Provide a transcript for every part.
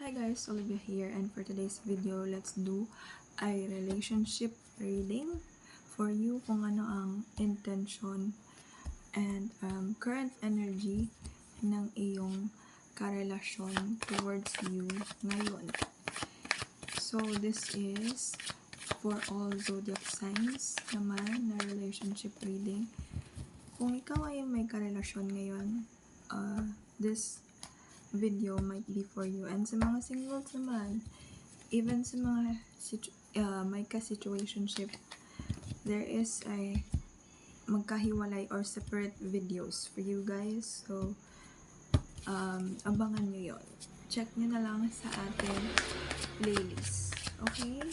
Hi guys, Olivia here, and for today's video, let's do a relationship reading for you kung ano ang intention and current energy ng iyong karelasyon towards you ngayon. So this is for all zodiac signs naman na relationship reading. Kung ikaw ay may karelasyon ngayon, this video might be for you. And sa mga singles naman, even sa mga may ka-situationship, there is a magkahiwalay or separate videos for you guys. So, abangan nyo yon. Check nyo na lang sa ating playlist. Okay?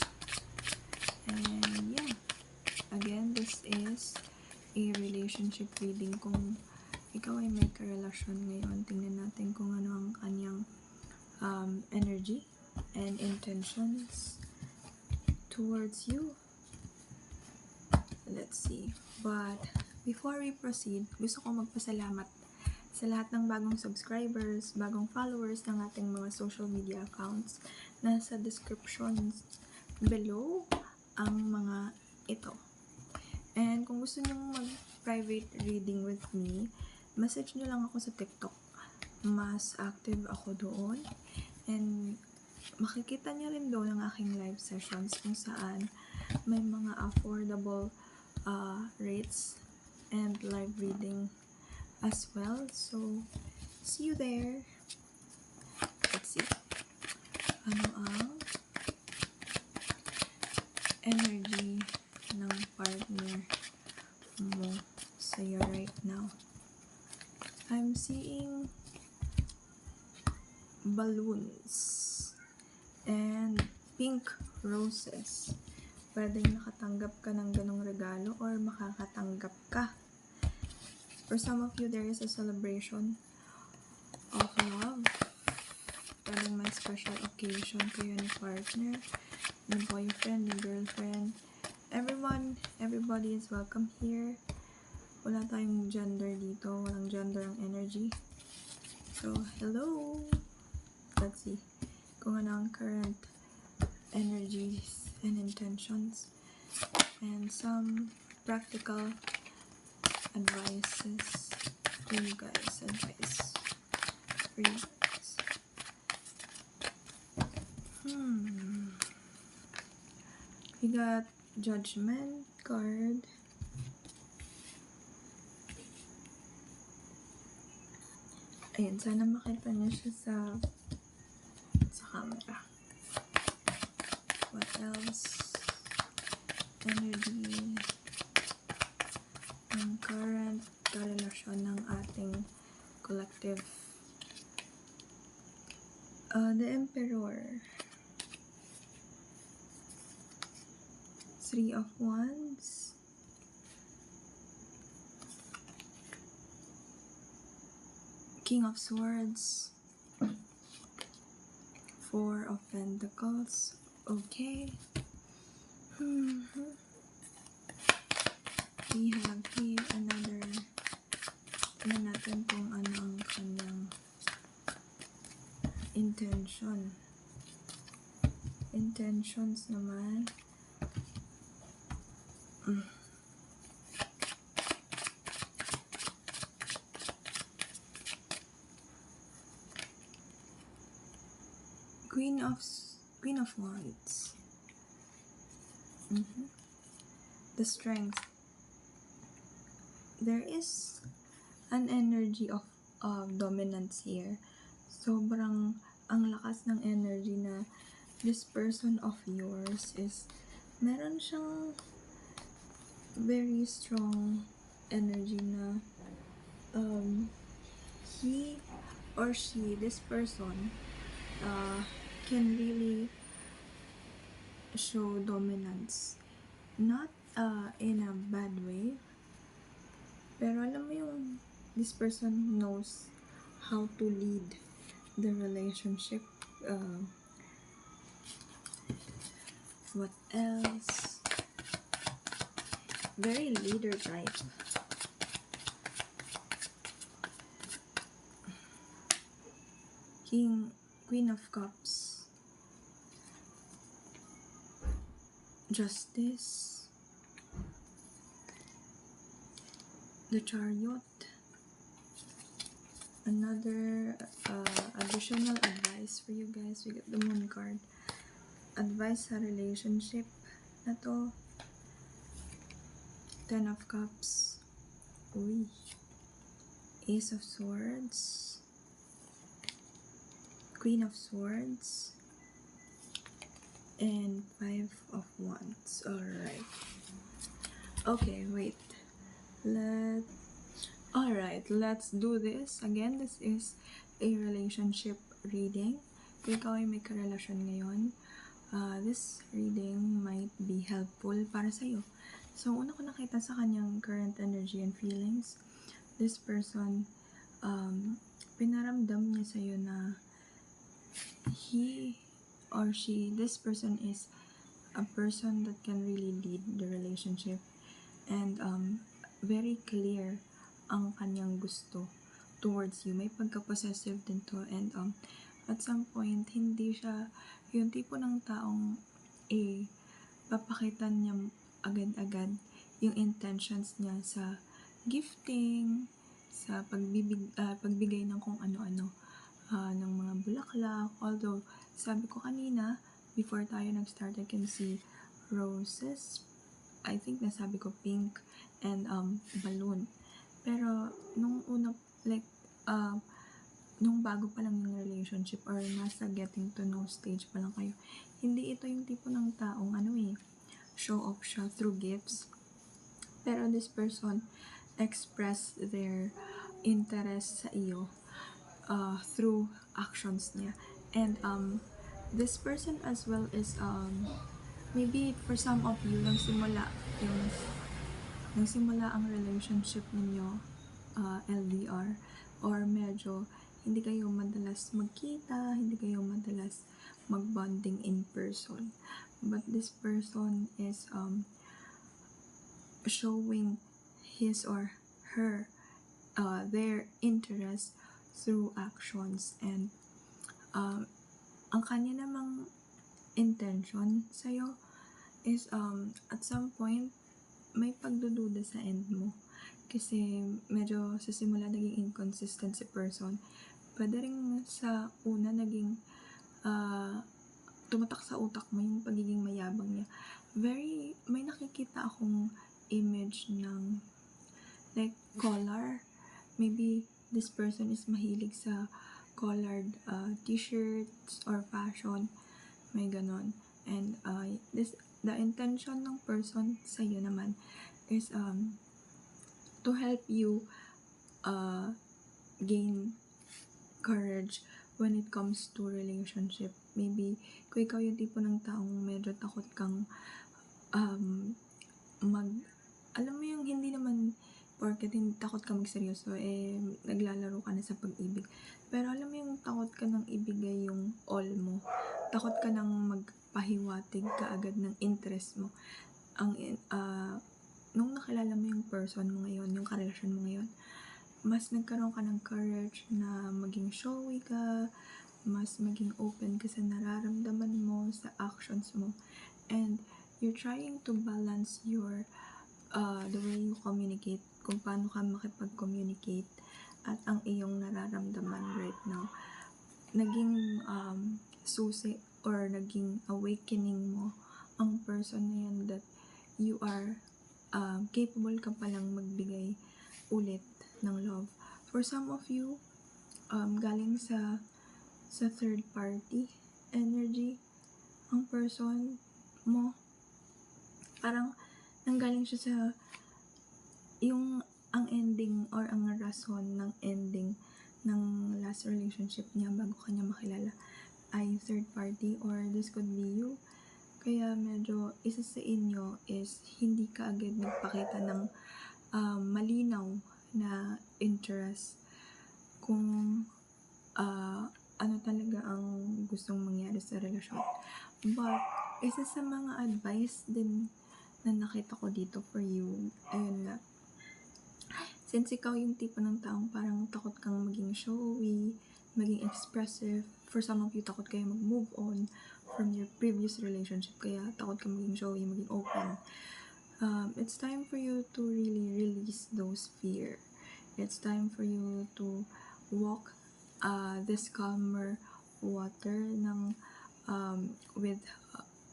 And yeah. Again, this is a relationship reading. Kung ikaw ay may karelasyon ngayon, tingnan natin kung ano ang kanyang energy and intentions towards you. Let's see. But before we proceed, gusto ko magpasalamat sa lahat ng bagong subscribers, bagong followers ng ating mga social media accounts. Nasa descriptions below ang mga ito. And kung gusto nyo mag-private reading with me, message nyo lang ako sa TikTok. Mas active ako doon. And makikita nyo rin doon ang aking live sessions kung saan may mga affordable rates and live reading as well. So, see you there. Let's see. Ano ang energy ng partner mo sa'yo right now? I'm seeing balloons and pink roses. Pwedeng nakatanggap ka ng ganong regalo or makakatanggap ka. For some of you, there is a celebration of love. Pwedeng may special occasion kayo ni partner, ni boyfriend, ni girlfriend. Everybody is welcome here. Wala tayong gender dito. Walang gender ang energy. So, hello! Let's see kung ano ang current energies and intentions. And some practical advices for you guys. We got Judgment card. Ayan, sana makita niyo siya sa camera. What else? Energy ng current karelasyon ng ating collective. The Emperor. 3 of Wands. King of Swords. 4 of Pentacles. Okay. We have here another. Tingnan natin kung ano ang kanyang intention. Intentions naman. Queen of Wands. The Strength. There is an energy of dominance here. Sobrang ang lakas ng energy na this person of yours is meron siyang very strong energy na he or she, this person, can really show dominance. Not in a bad way, pero alam mo yung this person knows how to lead the relationship. What else? Very leader type. King Queen of Cups, Justice, the Chariot, another additional advice for you guys. We get the Moon card. Advice sa relationship na to. Ten of Cups. Uy. Ace of Swords. Queen of Swords. And Five of Wands. Alright. Okay, wait. Let's do this. Again, this is a relationship reading. Kung ikaw ay may karelasyon ngayon, this reading might be helpful para sa'yo. So, una ko nakita sa kanyang current energy and feelings, this person, pinaramdam niya sa'yo na he or she, this person is a person that can really lead the relationship, and very clear ang kanyang gusto towards you. May pagka-possessive din to, and at some point, hindi siya yung tipo ng taong papakitan niya agad-agad yung intentions niya sa gifting, sa pagbigay ng kung ano-ano, ng mga bulaklak. Although, sabi ko kanina, before tayo nag-start, I can see roses. I think nasabi ko pink and balloon. Pero, nung una, nung bago pa lang yung relationship or nasa getting to know stage pa lang kayo, hindi ito yung tipo ng taong show off siya through gifts. Pero this person express their interest sa iyo through actions niya. And this person as well is maybe for some of you, nagsimula ang relationship ninyo LDR, or medyo hindi kayo madalas magkita, hindi kayo madalas mag-bonding in person. But this person is showing his or her their interest through actions, and ang kanya namang intention sa'yo is at some point may pagdududa sa end mo, kasi medyo sa simula naging inconsistent si person. Pwede rin sa una naging tumatak sa utak mo yung pagiging mayabang niya. May nakikita akong image ng like collar. Maybe this person is mahilig sa collared t-shirts or fashion, may ganon. And the intention ng person sa iyo naman is to help you gain courage when it comes to relationship. Maybe kung ikaw yung tipo ng taong medyo takot kang alam mo yung hindi naman porket hindi takot ka magseryoso, naglalaro ka na sa pag-ibig. Pero alam mo yung takot ka nang ibigay yung all mo. Takot ka nang magpahiwatig ka agad ng interest mo. Nung nakilala mo yung person mo ngayon, yung karelasyon mo ngayon, mas nagkaroon ka ng courage na maging showy ka, mas maging open ka sa nararamdaman mo, sa actions mo. And you're trying to balance your the way you communicate, kung paano ka makipag-communicate, at ang iyong nararamdaman right now. Naging susi or naging awakening mo ang person na yan, that you are capable ka palang magbigay ulit ng love. For some of you, galing sa third party energy ang person mo, parang nanggaling siya sa ang ending or ang rason ng ending ng last relationship niya bago kanya makilala ay third party, or this could be you. Kaya medyo isa sa inyo is hindi ka agad nagpakita ng malinaw na interest kung ano talaga ang gustong mangyari sa relasyon. But isa sa mga advice din na nakita ko dito for you, ayun nga, since ikaw yung tipo ng taong parang takot kang maging showy, maging expressive for some of you, takot kayo mag-move on from your previous relationship, kaya takot ka maging showy, maging open. It's time for you to really release those fear. It's time for you to walk this calmer water ng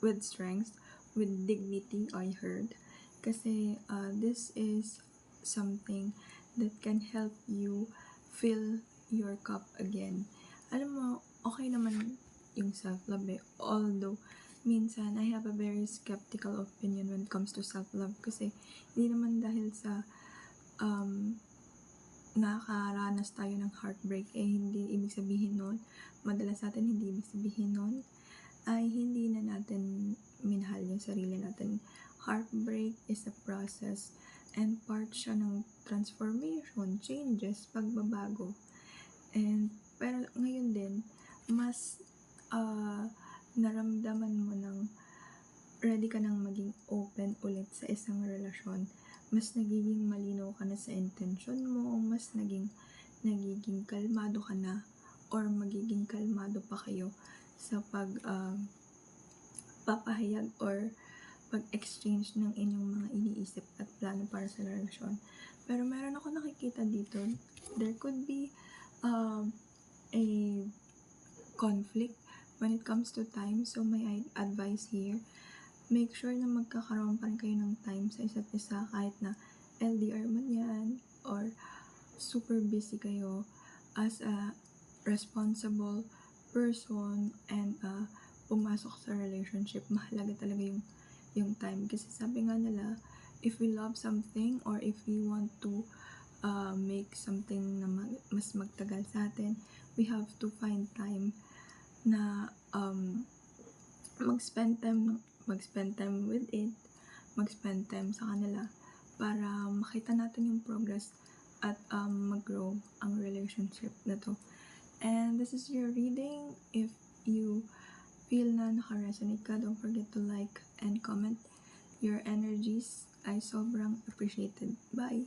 with strength, with dignity, I heard. Kasi this is something that can help you fill your cup again. Alam mo, okay naman yung self-love eh. Although, minsan, I have a very skeptical opinion when it comes to self-love. Kasi, hindi naman dahil sa nakaranas tayo ng heartbreak, hindi ibig sabihin nun, madalas sa atin hindi ibig sabihin nun, ay hindi na natin minahal yung sarili natin. Heartbreak is a process and part siya ng transformation, changes, pagbabago. Pero ngayon din, mas naramdaman mo ng ready ka nang maging open ulit sa isang relasyon. Mas nagiging malinaw ka na sa intention mo, mas nagiging kalmado ka na, or magiging kalmado pa kayo sa papahayag or pag-exchange ng inyong mga iniisip at plano para sa relasyon. Pero meron ako nakikita dito, there could be a conflict when it comes to time. So my advice here, make sure na magkakaroon pa rin kayo ng time sa isa't isa, kahit na LDR man yan or super busy kayo. As a responsible person and pumasok sa relationship, mahalaga talaga yung time. Kasi sabi nga nila, if we love something or if we want to make something na mas magtagal sa atin, we have to find time na mag-spend time with it, mag-spend time sa kanila para makita natin yung progress at mag-grow ang relationship na to. And this is your reading. If you feel na naka-resonate ka, don't forget to like and comment. Your energies ay sobrang appreciated. Bye!